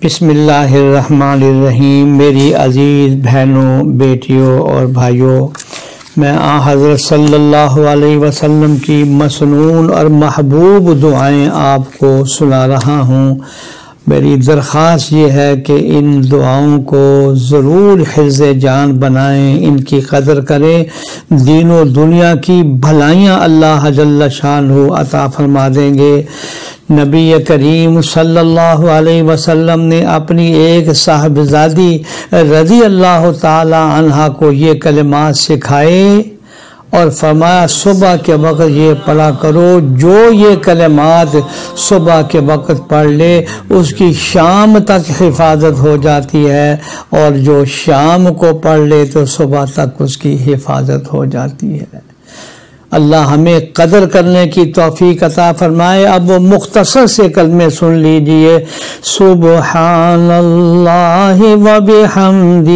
بسم اللہ الرحمن الرحیم۔ میری عزیز بہنوں، بیٹیوں اور بھائیوں، میں حضرت صلی اللہ علیہ وسلم کی مسنون اور محبوب دعائیں آپ کو سنا رہا ہوں۔ میری درخواست یہ ہے کہ ان دعاؤں کو ضرور حفظ جان بنائیں، ان کی قدر کریں۔ دین و دنیا کی بھلائیاں اللہ جل شانہ عطا فرما دیں گے۔ نبی کریم صلی اللہ علیہ وسلم نے اپنی ایک صاحبزادی رضی اللہ تعالی عنہا کو یہ کلمات سکھائے اور فرمایا صبح کے وقت یہ پڑھا کرو، جو یہ کلمات صبح کے وقت پڑھ لے اس کی شام تک حفاظت ہو جاتی ہے، اور جو شام کو پڑھ لے تو صبح تک اس کی حفاظت ہو جاتی ہے۔ اللہ ہمیں قدر کرنے کی توفیق عطا فرمائے۔ اب وہ مختصر سے کلمے سن لیجئے۔ سبحان اللہ و بحمدہ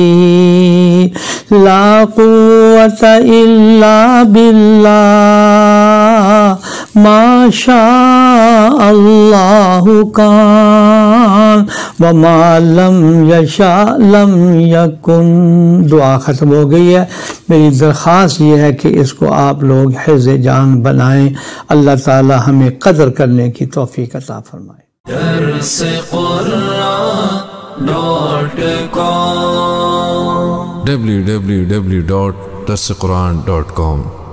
لا قوت الا باللہ ما شاء اللہ کان وما لم یشاء لم یکن۔ دعا ختم ہو گئی ہے۔ میری درخواست یہ ہے کہ اس کو آپ لوگ حفظ جان بنائیں۔ اللہ تعالی ہمیں قدر کرنے کی توفیق عطا فرمائے۔ www.darsequran.com